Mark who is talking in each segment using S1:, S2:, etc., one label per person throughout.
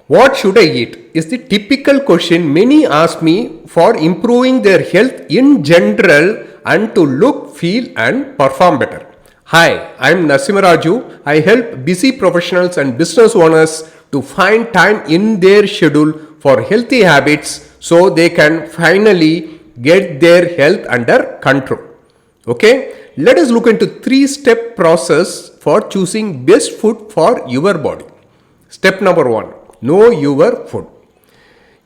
S1: What should I eat? Is the typical question many ask me for improving their health in general and to look, feel, and perform better. Hi, I'm Nasimaraju. I help busy professionals and business owners to find time in their schedule for healthy habits so they can finally get their health under control. Okay, let us look into three-step process for choosing best food for your body. Step number one, know your food.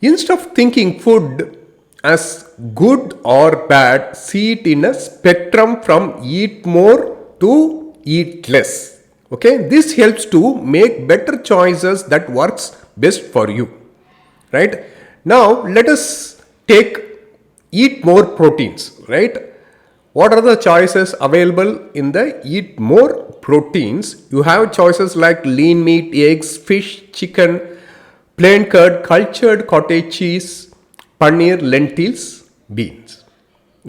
S1: Instead of thinking food as good or bad, see it in a spectrum from eat more to eat less. Okay, this helps to make better choices that works best for you. Right now, let us take eat more proteins. Right, what are the choices available in the eat more proteins? You have choices like lean meat, eggs, fish, chicken, plain curd, cultured cottage cheese, paneer, lentils, beans.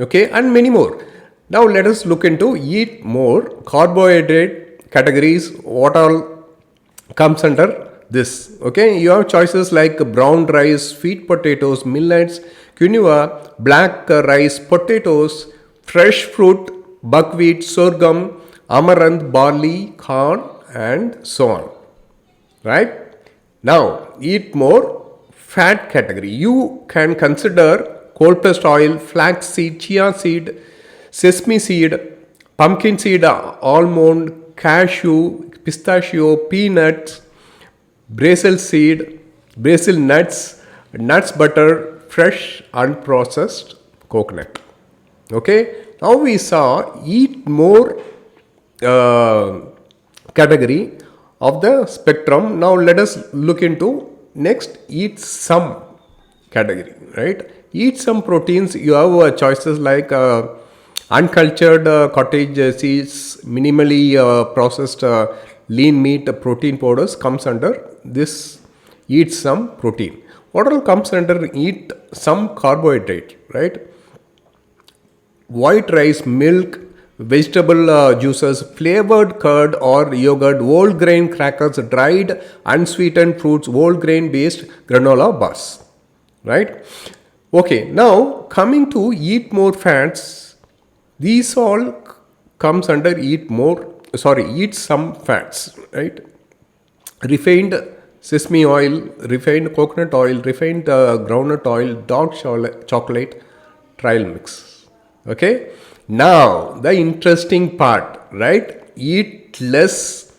S1: Okay, and many more. Now let us look into eat more carbohydrate categories. What all comes under this? Okay, you have choices like brown rice, sweet potatoes, millets, quinoa, black rice, potatoes, fresh fruit, buckwheat, sorghum, amaranth, barley, corn, and so on. Right? Now, eat more fat category. You can consider cold pressed oil, flax seed, chia seed, sesame seed, pumpkin seed, almond, cashew, pistachio, peanuts, basil seed, basil nuts, nuts butter, fresh unprocessed coconut. Okay, now we saw eat more uh, category of the spectrum. Now let us look into next eat some category. Right, eat some proteins. You have choices like uncultured cottage cheese, minimally processed lean meat, protein powders comes under this eat some protein. What all comes under eat some carbohydrate, right? White rice, milk, vegetable juices, flavored curd or yogurt, whole grain crackers, dried unsweetened fruits, whole grain based granola bars. Right? Okay, now coming to eat more fats, these all comes under eat some fats, right? Refined sesame oil, refined coconut oil, refined groundnut oil, dark chocolate, trial mix. Okay. Now the interesting part, right? Eat less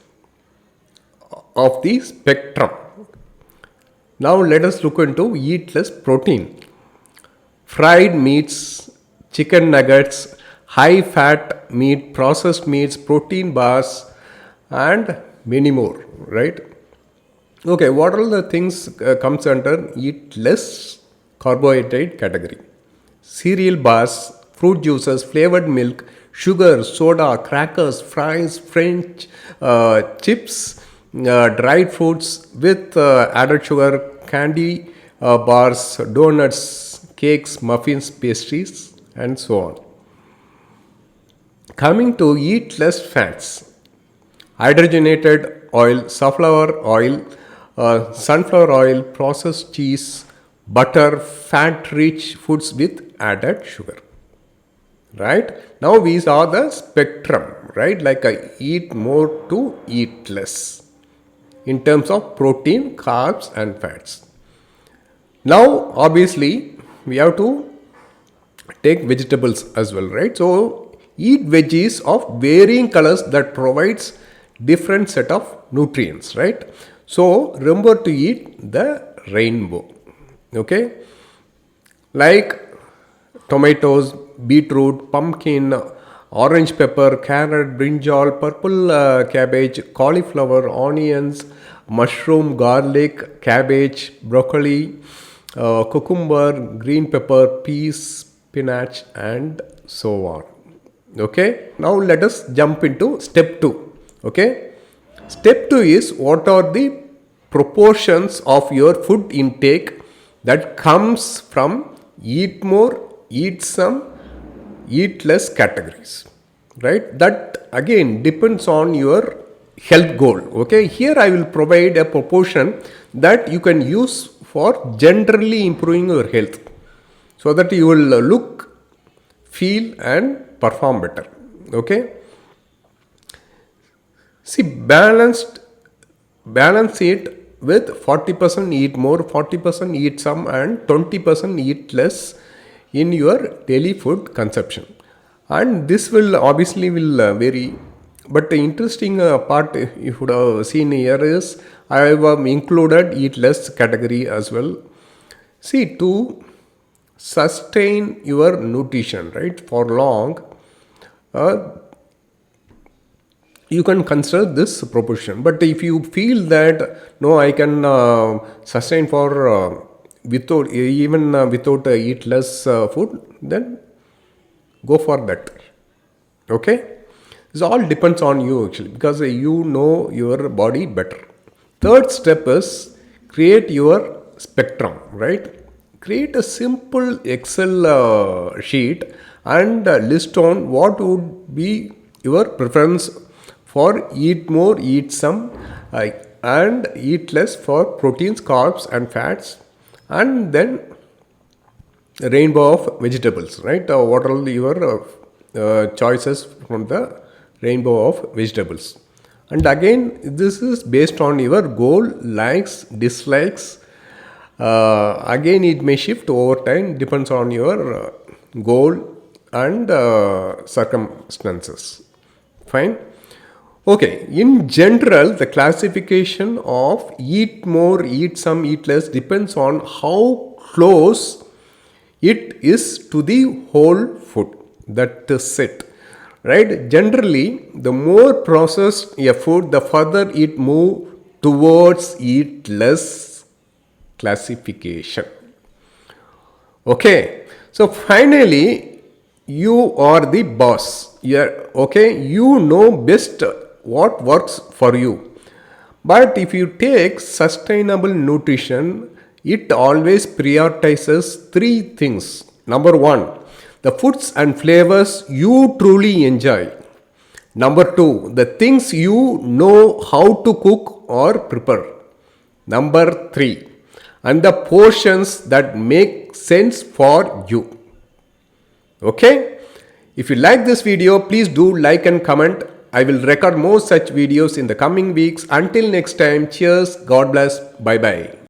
S1: of the spectrum. Now let us look into eat less protein. Fried meats, chicken nuggets, high fat meat, processed meats, protein bars, and many more, right? Okay, what are the things comes under eat less carbohydrate category? Cereal bars, fruit juices, flavored milk, sugar, soda, crackers, fries, French chips, dried fruits with added sugar, candy bars, donuts, cakes, muffins, pastries, and so on. Coming to eat less fats, hydrogenated oil, safflower oil, sunflower oil, processed cheese, butter, fat rich foods with added sugar. Right? Now we saw the spectrum, right? Like I eat more to eat less in terms of protein, carbs, and fats. Now, obviously, we have to take vegetables as well, right? So eat veggies of varying colors that provides different set of nutrients, right? So remember to eat the rainbow. Okay, like tomatoes, beetroot, pumpkin, orange pepper, carrot, brinjal, purple cabbage, cauliflower, onions, mushroom, garlic, cabbage, broccoli, cucumber, green pepper, peas, spinach, and so on. Okay, now let us jump into step 2. Okay, step 2 is what are the proportions of your food intake that comes from eat more, eat some, eat less categories, right? That again depends on your health goal. Okay, here I will provide a proportion that you can use for generally improving your health so that you will look, feel, and perform better. Okay, see, balance it with 40% eat more, 40% eat some, and 20% eat less in your daily food consumption. And this will obviously will vary. But the interesting part you would have seen here is I have included eat less category as well. See, to sustain your nutrition, right, for long, uh, you can consider this proportion. But if you feel that no, I can sustain for without even without eat less food, then go for that. Okay, this all depends on you actually, because you know your body better. Third step is create your spectrum, right? Create a simple Excel sheet and list on what would be your preference for eat more, eat some, and eat less for proteins, carbs, and fats, and then rainbow of vegetables, right? What are your choices from the rainbow of vegetables? And again, this is based on your goal, likes, dislikes. Again, it may shift over time, depends on your goal and circumstances. Fine. Okay, in general, the classification of eat more, eat some, eat less depends on how close it is to the whole food. That is it. Right? Generally, the more processed a food, the further it move towards eat less classification. Okay. So finally, you are the boss. Yeah, okay, you know best what works for you. But if you take sustainable nutrition, it always prioritizes three things. Number one, the foods and flavors you truly enjoy. Number two, the things you know how to cook or prepare. Number three, and the portions that make sense for you. Okay? If you like this video, please do like and comment. I will record more such videos in the coming weeks. Until next time, cheers, God bless, bye bye.